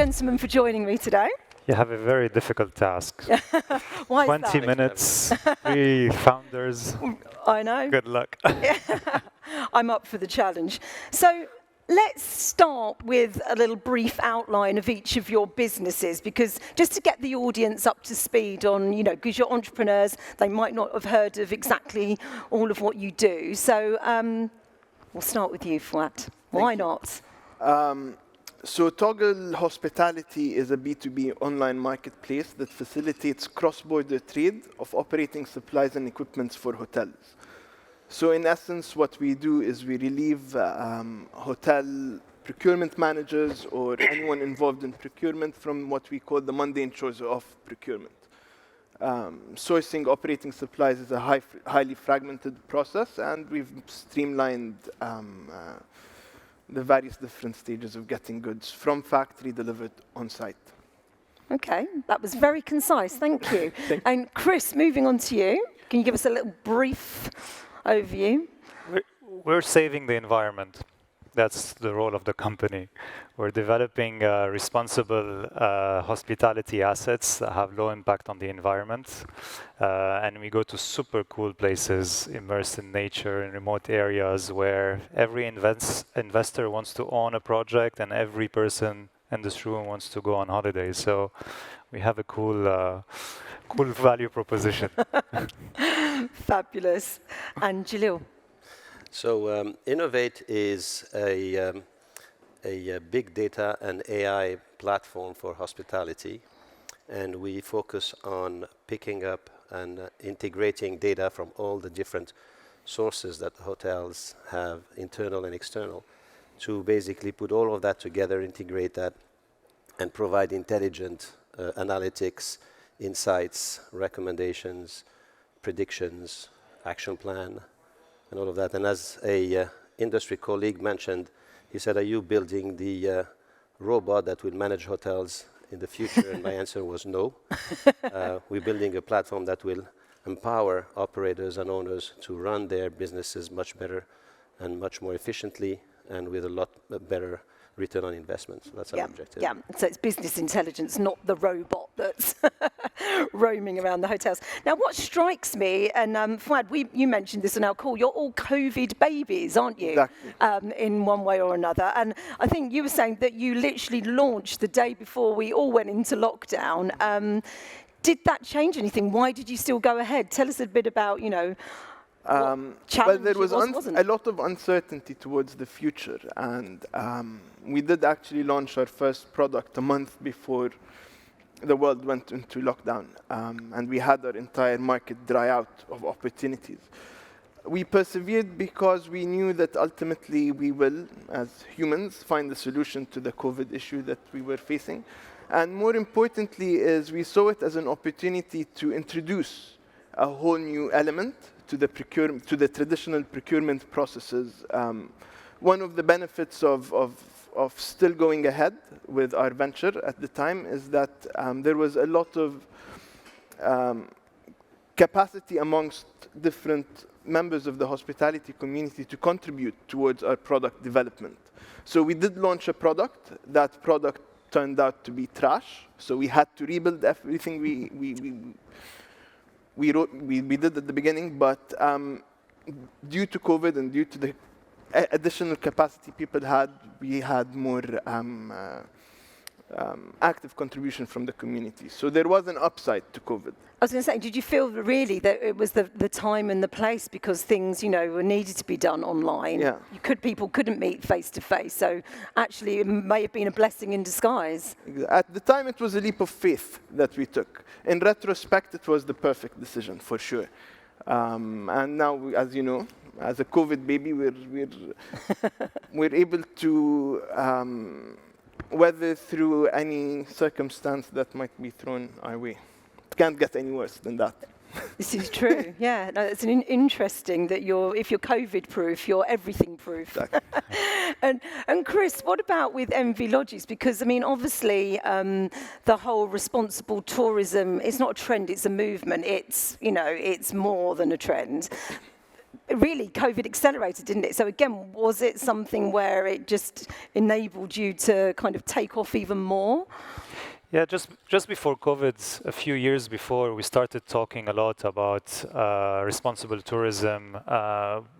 gentlemen, for joining me today. You have a very difficult task. Why 20 minutes, 3 founders. I know. Good luck. I'm up for the challenge. So let's start with a little brief outline of each of your businesses, because just to get the audience up to speed on, because you're entrepreneurs, they might not have heard of exactly all of what you do. So we'll start with you, Fuad. Why not? So Toggle Hospitality is a B2B online marketplace that facilitates cross-border trade of operating supplies and equipment for hotels. So in essence, what we do is we relieve hotel procurement managers or anyone involved in procurement from what we call the mundane chores of procurement. Sourcing operating supplies is a highly fragmented process, and we've streamlined the various different stages of getting goods from factory delivered on site. Okay, that was very concise, thank you. And Chris, moving on to you, can you give us a little brief overview? We're saving the environment. That's the role of the company. We're developing responsible hospitality assets that have low impact on the environment. And we go to super cool places, immersed in nature, in remote areas where every investor wants to own a project and every person in this room wants to go on holiday. So we have a cool value proposition. Fabulous. And Jalil? So inHovate is a big data and AI platform for hospitality, and we focus on picking up and integrating data from all the different sources that hotels have, internal and external, to basically put all of that together, integrate that, and provide intelligent analytics, insights, recommendations, predictions, action plan, and all of that. And as a industry colleague mentioned, he said, are you building the robot that will manage hotels in the future? And my answer was no. We're building a platform that will empower operators and owners to run their businesses much better and much more efficiently and with a lot better return on investment. So that's our objective. Yeah, so it's business intelligence, not the robot that's roaming around the hotels. Now, what strikes me, and Fuad, you mentioned this in our call, you're all COVID babies, aren't you? Exactly. In one way or another. And I think you were saying that you literally launched the day before we all went into lockdown. Did that change anything? Why did you still go ahead? Tell us a bit about, well, there was a lot of uncertainty towards the future, and we did actually launch our first product a month before the world went into lockdown, and we had our entire market dry out of opportunities. We persevered because we knew that ultimately we will, as humans, find the solution to the COVID issue that we were facing. And more importantly is we saw it as an opportunity to introduce a whole new element to the traditional procurement processes. One of the benefits of still going ahead with our venture at the time is that there was a lot of capacity amongst different members of the hospitality community to contribute towards our product development. So we did launch a product. That product turned out to be trash. So we had to rebuild everything we did at the beginning, but due to COVID and due to the additional capacity people had, we had more active contribution from the community. So there was an upside to COVID. I was going to say, did you feel really that it was the time and the place because things, were needed to be done online? Yeah. People couldn't meet face to face. So actually, it may have been a blessing in disguise. At the time, it was a leap of faith that we took. In retrospect, it was the perfect decision for sure. And now, as you know, as a COVID baby, we're able to weather through any circumstance that might be thrown our way. It can't get any worse than that. This is true. Yeah, no, it's interesting that if you're COVID-proof, you're everything-proof. Exactly. And Chris, what about with ENVI Lodges? Because obviously, the whole responsible tourism is not a trend; it's a movement. It's more than a trend. really COVID accelerated, didn't it? So again, was it something where it just enabled you to kind of take off even more? Yeah, just before COVID, a few years before, we started talking a lot about responsible tourism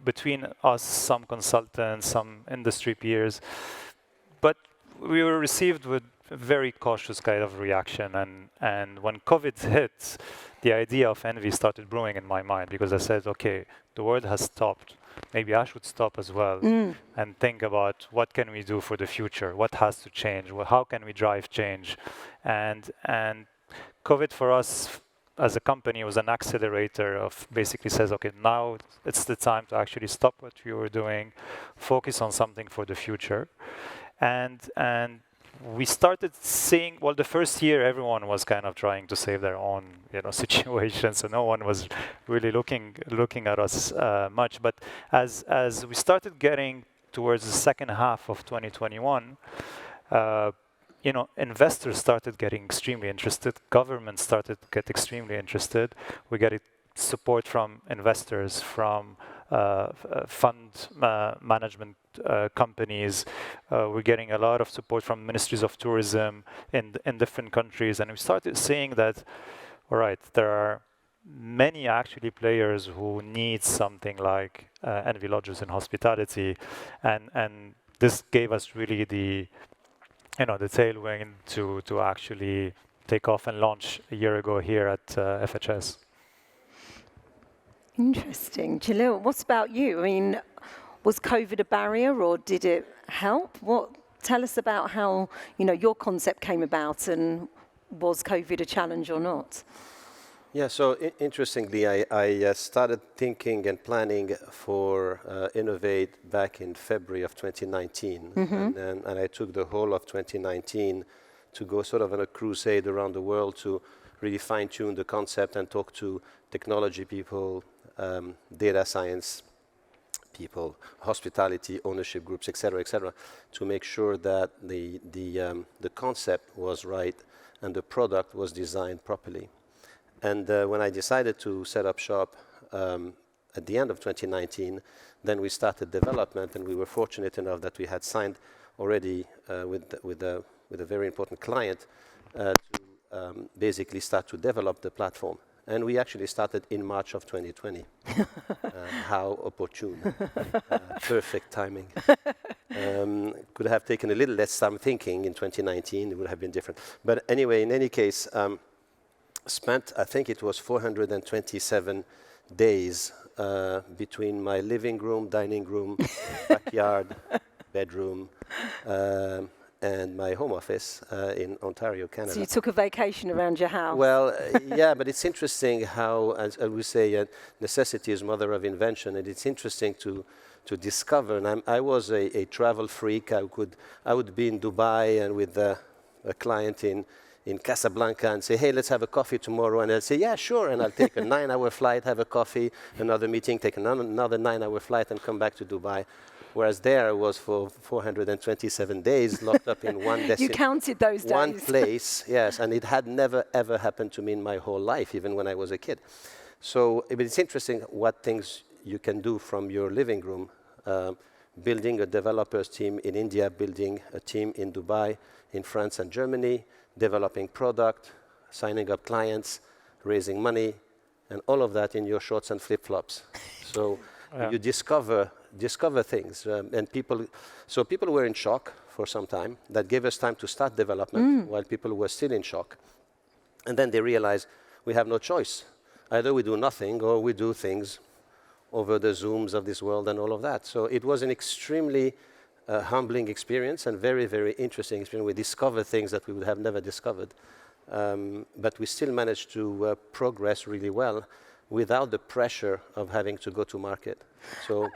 between us, some consultants, some industry peers. But we were received with a very cautious kind of reaction. And when COVID hit, the idea of ENVI started brewing in my mind, because I said, okay, the world has stopped. Maybe I should stop as well and think about what can we do for the future? What has to change? How can we drive change? And COVID for us as a company was an accelerator of basically says, okay, now it's the time to actually stop what we were doing, focus on something for the future. And we started seeing, well, the first year everyone was kind of trying to save their own, situation, so no one was really looking at us much. But as we started getting towards the second half of 2021, investors started getting extremely interested. Governments started to get extremely interested. We get support from investors, from fund management companies. We're getting a lot of support from ministries of tourism in different countries, and we started seeing that, all right, there are many actually players who need something like ENVI Lodges in hospitality, and this gave us really the tailwind to actually take off and launch a year ago here at FHS. Interesting. Jalil, what about you? I mean, was COVID a barrier or did it help? Tell us about how, your concept came about, and was COVID a challenge or not? Yeah, so interestingly, I started thinking and planning for inHovate back in February of 2019. And I took the whole of 2019 to go sort of on a crusade around the world to really fine-tune the concept and talk to technology people, data science people, hospitality, ownership groups, et cetera, to make sure that the concept was right and the product was designed properly. And when I decided to set up shop at the end of 2019, then we started development, and we were fortunate enough that we had signed already with a very important client to basically start to develop the platform. And we actually started in March of 2020. How opportune. Perfect timing. Could have taken a little less time thinking in 2019. It would have been different. But anyway, in any case, spent, I think it was 427 days between my living room, dining room, backyard, bedroom, and my home office in Ontario, Canada. So you took a vacation around your house? Well, yeah, but it's interesting how, as we say, necessity is mother of invention, and it's interesting to discover. And I was a travel freak. I would be in Dubai and with a client in Casablanca and say, hey, let's have a coffee tomorrow. And I'll say, yeah, sure. And I'll take a 9-hour flight, have a coffee, another meeting, take another 9-hour flight, and come back to Dubai. Whereas there I was for 427 days locked up in one destination. You counted those days. One place, yes. And it had never, ever happened to me in my whole life, even when I was a kid. So it's interesting what things you can do from your living room. Building a developers team in India, building a team in Dubai, in France and Germany, developing product, signing up clients, raising money, and all of that in your shorts and flip-flops. So you discover things, and people were in shock for some time. That gave us time to start development while people were still in shock. And then they realized we have no choice. Either we do nothing or we do things over the Zooms of this world and all of that. So it was an extremely humbling experience and very, very interesting experience. We discovered things that we would have never discovered. But we still managed to progress really well without the pressure of having to go to market.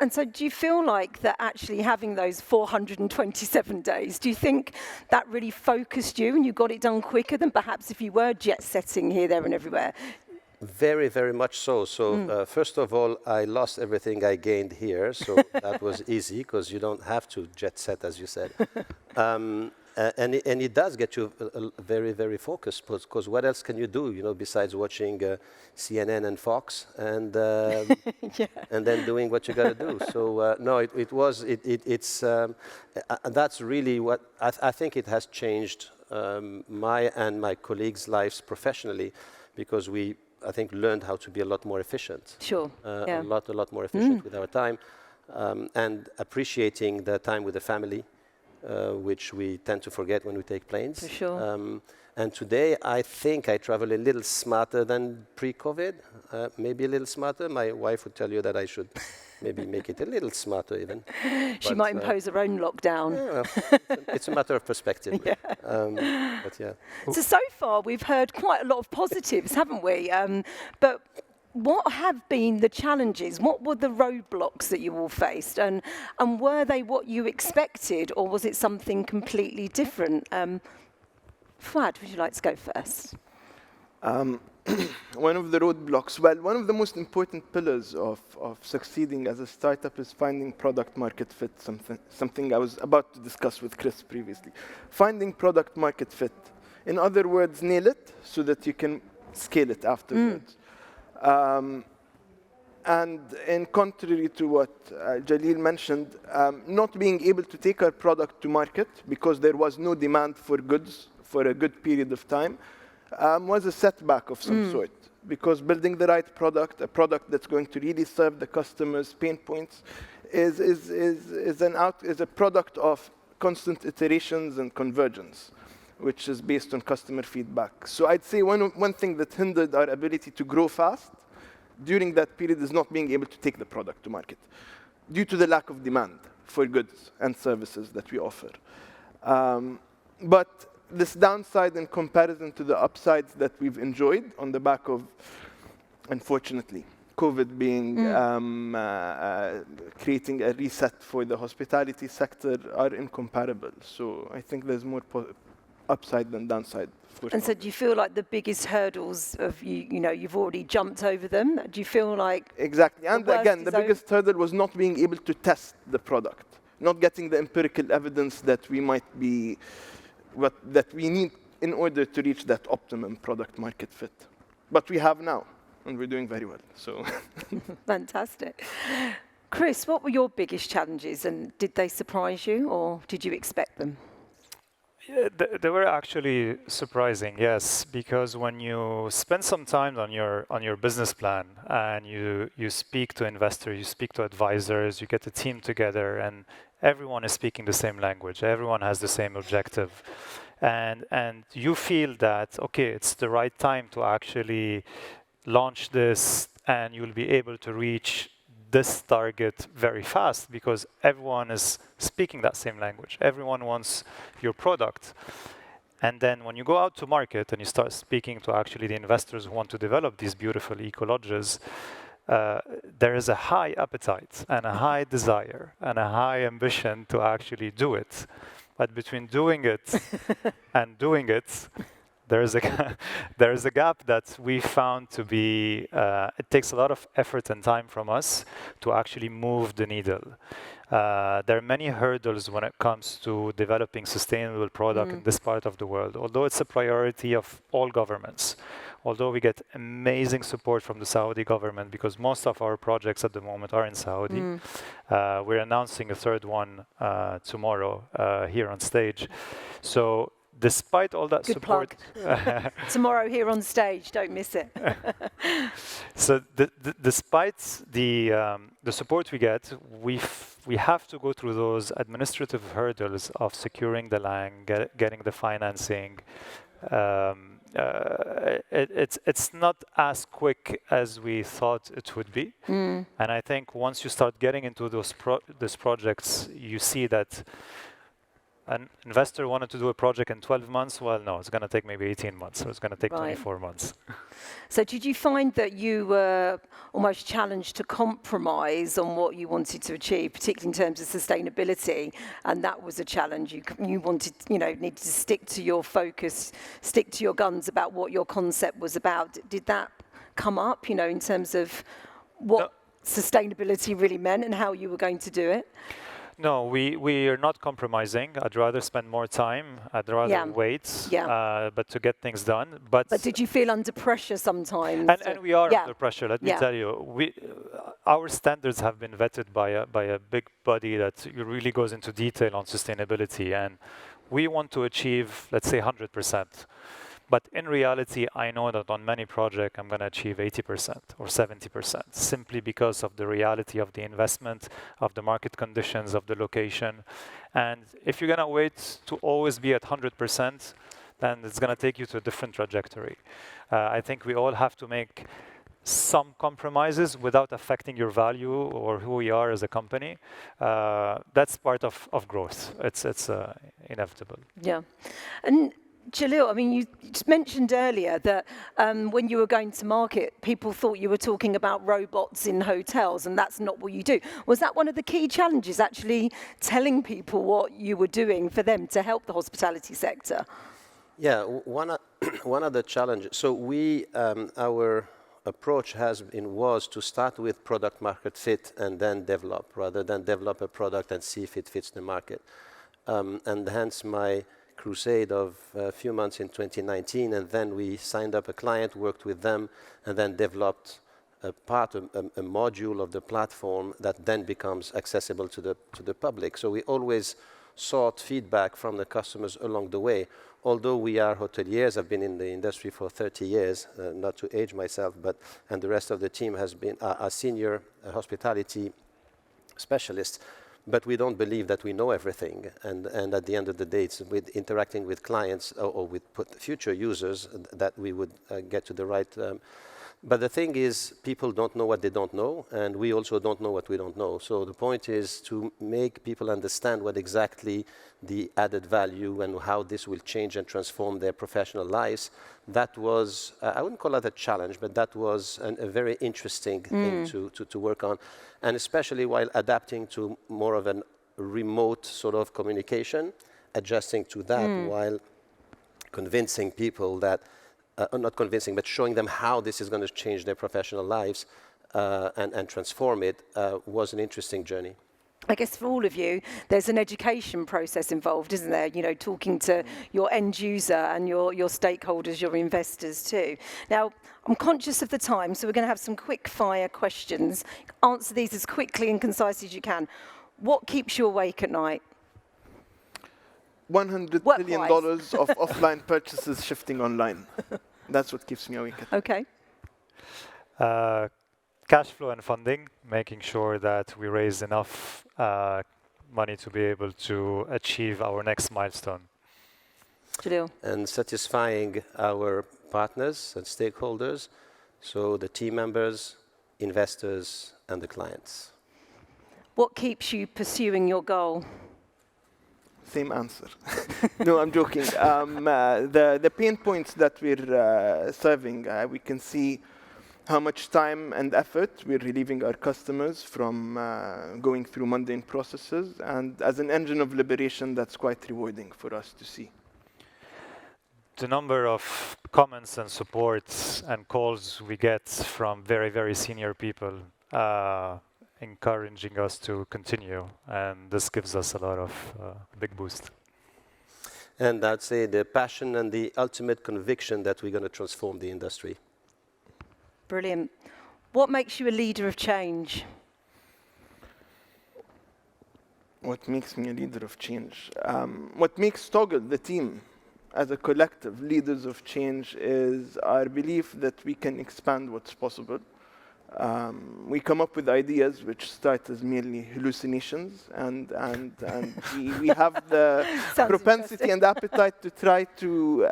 And so do you feel like that actually having those 427 days, do you think that really focused you and you got it done quicker than perhaps if you were jet setting here, there and everywhere? Very, very much so. So first of all, I lost everything I gained here. So that was easy because you don't have to jet set, as you said. and it does get you very, very focused, because what else can you do, besides watching CNN and Fox and and then doing what you got to do. So no, it's that's really what I think it has changed my and my colleagues' lives professionally, because I think learned how to be a lot more efficient. Sure. A lot more efficient with our time, and appreciating the time with the family. Which we tend to forget when we take planes. For sure. And today, I think I travel a little smarter than pre-COVID, maybe a little smarter. My wife would tell you that I should maybe make it a little smarter even. She might impose her own lockdown. Yeah, it's a matter of perspective. Yeah. But yeah. So far, we've heard quite a lot of positives, haven't we? But what have been the challenges? What were the roadblocks that you all faced? And were they what you expected, or was it something completely different? Fuad, would you like to go first? One of the roadblocks, well, one of the most important pillars of succeeding as a startup is finding product market fit, something I was about to discuss with Chris previously. Finding product market fit. In other words, nail it so that you can scale it afterwards. And in contrary to what Jalil mentioned, not being able to take our product to market because there was no demand for goods for a good period of time was a setback of some sort. Because building the right product, a product that's going to really serve the customer's pain points, is a product of constant iterations and convergence, which is based on customer feedback. So I'd say one thing that hindered our ability to grow fast during that period is not being able to take the product to market due to the lack of demand for goods and services that we offer. But this downside in comparison to the upsides that we've enjoyed on the back of, unfortunately, COVID being creating a reset for the hospitality sector are incomparable. So I think there's more upside than downside. And so do you feel like the biggest hurdles of you've already jumped over them? Do you feel like... Exactly. And again, the biggest hurdle was not being able to test the product, not getting the empirical evidence that we might be, that we need in order to reach that optimum product market fit. But we have now, and we're doing very well. So Fantastic. Chris, what were your biggest challenges, and did they surprise you, or did you expect them? Yeah, they were actually surprising, yes, because when you spend some time on your business plan and you speak to investors, you speak to advisors, you get a team together, and everyone is speaking the same language, everyone has the same objective, and you feel that, okay, it's the right time to actually launch this, and you'll be able to reach this target very fast because everyone is speaking that same language. Everyone wants your product. And then when you go out to market and you start speaking to actually the investors who want to develop these beautiful eco-lodges, there is a high appetite and a high desire and a high ambition to actually do it. But between doing it and doing it, there is a gap that we found to be, it takes a lot of effort and time from us to actually move the needle. There are many hurdles when it comes to developing sustainable product in this part of the world, although it's a priority of all governments. Although we get amazing support from the Saudi government because most of our projects at the moment are in Saudi. We're announcing a third one tomorrow here on stage. So despite all that support, tomorrow here on stage, don't miss it. So despite the support we get, we have to go through those administrative hurdles of securing the land, getting the financing. It's not as quick as we thought it would be, and I think once you start getting into those projects, you see that an investor wanted to do a project in 12 months. Well, no, it's going to take maybe 18 months, or it's going to take 24 months. So did you find that you were almost challenged to compromise on what you wanted to achieve, particularly in terms of sustainability, and that was a challenge? You wanted, needed to stick to your focus, stick to your guns about what your concept was about. Did that come up, in terms of what sustainability really meant and how you were going to do it? No, we are not compromising. I'd rather spend more time. I'd rather wait, but to get things done. But did you feel under pressure sometimes? And we are under pressure. Let me tell you, our standards have been vetted by a big body that really goes into detail on sustainability, and we want to achieve, let's say, 100%. But in reality, I know that on many projects, I'm going to achieve 80% or 70%, simply because of the reality of the investment, of the market conditions, of the location. And if you're going to wait to always be at 100%, then it's going to take you to a different trajectory. I think we all have to make some compromises without affecting your value or who we are as a company. That's part of growth. It's inevitable. Yeah. And Jalil, I mean, you just mentioned earlier that when you were going to market, people thought you were talking about robots in hotels, and that's not what you do. Was that one of the key challenges, actually telling people what you were doing for them to help the hospitality sector? Yeah, one of the challenges. So our approach was to start with product market fit and then develop, rather than develop a product and see if it fits the market. And hence my crusade of a few months in 2019, and then we signed up a client, worked with them, and then developed a module of the platform that then becomes accessible to the public. So we always sought feedback from the customers along the way. Although we are hoteliers, I've been in the industry for 30 years, not to age myself, and the rest of the team has been a senior hospitality specialists. But we don't believe that we know everything, and at the end of the day, it's with interacting with clients or with future users that we would get to the right. But the thing is, people don't know what they don't know, and we also don't know what we don't know. So the point is to make people understand what exactly the added value and how this will change and transform their professional lives. That was, I wouldn't call it a challenge, but that was a very interesting thing to work on. And especially while adapting to more of a remote sort of communication, adjusting to that while convincing people that, not convincing, but showing them how this is going to change their professional lives and transform it was an interesting journey. I guess for all of you, there's an education process involved, isn't there? You know, talking to your end user and your stakeholders, your investors too. Now, I'm conscious of the time, so we're going to have some quick fire questions. Answer these as quickly and concise as you can. What keeps you awake at night? $100 billion of offline purchases shifting online. That's what keeps me awake at night. Okay. Cash flow and funding, making sure that we raise enough money to be able to achieve our next milestone. Jalil. And satisfying our partners and stakeholders, so the team members, investors, and the clients. What keeps you pursuing your goal? Same answer. No, I'm joking. The pain points that we're serving, we can see how much time and effort we're relieving our customers from going through mundane processes. And as an engine of liberation, that's quite rewarding for us to see. The number of comments and supports and calls we get from very, very senior people encouraging us to continue. And this gives us a lot of big boost. And I'd say the passion and the ultimate conviction that we're going to transform the industry. Brilliant. What makes you a leader of change? What makes me a leader of change? What makes Toggle, the team, as a collective leaders of change is our belief that we can expand what's possible. We come up with ideas which start as merely hallucinations, and we have the propensity and appetite to try to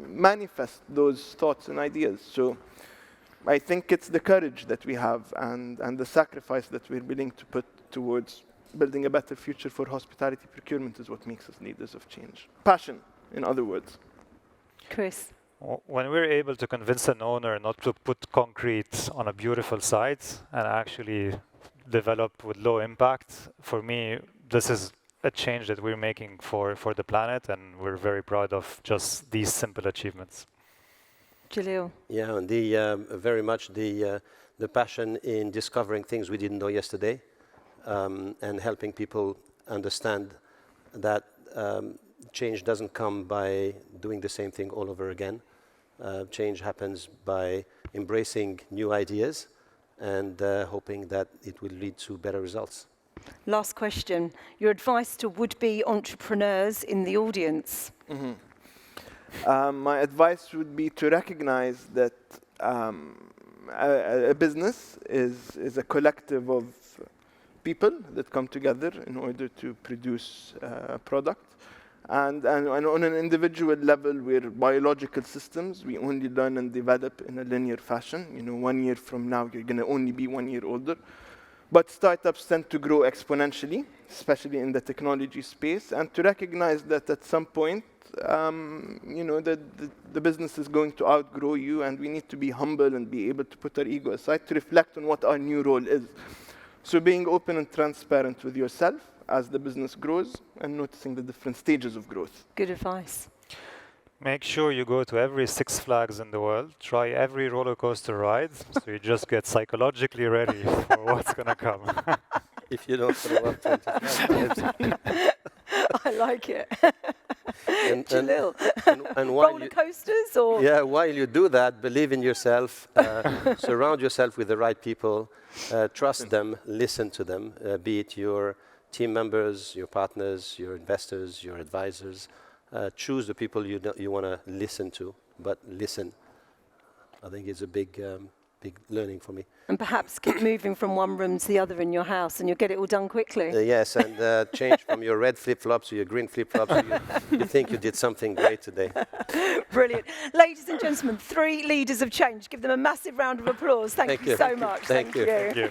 manifest those thoughts and ideas. So I think it's the courage that we have and the sacrifice that we're willing to put towards building a better future for hospitality procurement is what makes us leaders of change. Passion, in other words. Chris. When we're able to convince an owner not to put concrete on a beautiful site and actually develop with low impact, for me, this is a change that we're making for the planet, and we're very proud of just these simple achievements. Jalil. Yeah, and very much the passion in discovering things we didn't know yesterday. and helping people understand that change doesn't come by doing the same thing all over again. Change happens by embracing new ideas and hoping that it will lead to better results. Last question. Your advice to would-be entrepreneurs in the audience? My advice would be to recognize that a business is a collective of people that come together in order to produce a product. And on an individual level, we're biological systems. We only learn and develop in a linear fashion. 1 year from now, you're going to only be 1 year older. But startups tend to grow exponentially, especially in the technology space, and to recognize that at some point, the business is going to outgrow you, and we need to be humble and be able to put our ego aside to reflect on what our new role is. So being open and transparent with yourself as the business grows and noticing the different stages of growth. Good advice. Make sure you go to every Six Flags in the world, try every roller coaster ride, so you just get psychologically ready for what's going to come. If you don't throw up 25 I like it. Jalil. And roller coasters? Or? Yeah, while you do that, believe in yourself, surround yourself with the right people, trust them, listen to them, be it your team members, your partners, your investors, your advisors. Choose the people you want to listen to, but listen. I think it's a big learning for me. And perhaps keep moving from one room to the other in your house, and you'll get it all done quickly. Yes, and change from your red flip-flops to your green flip-flops. So you think you did something great today. Brilliant. Ladies and gentlemen, 3 leaders of change. Give them a massive round of applause. Thank you so much. Thank you. Thank you.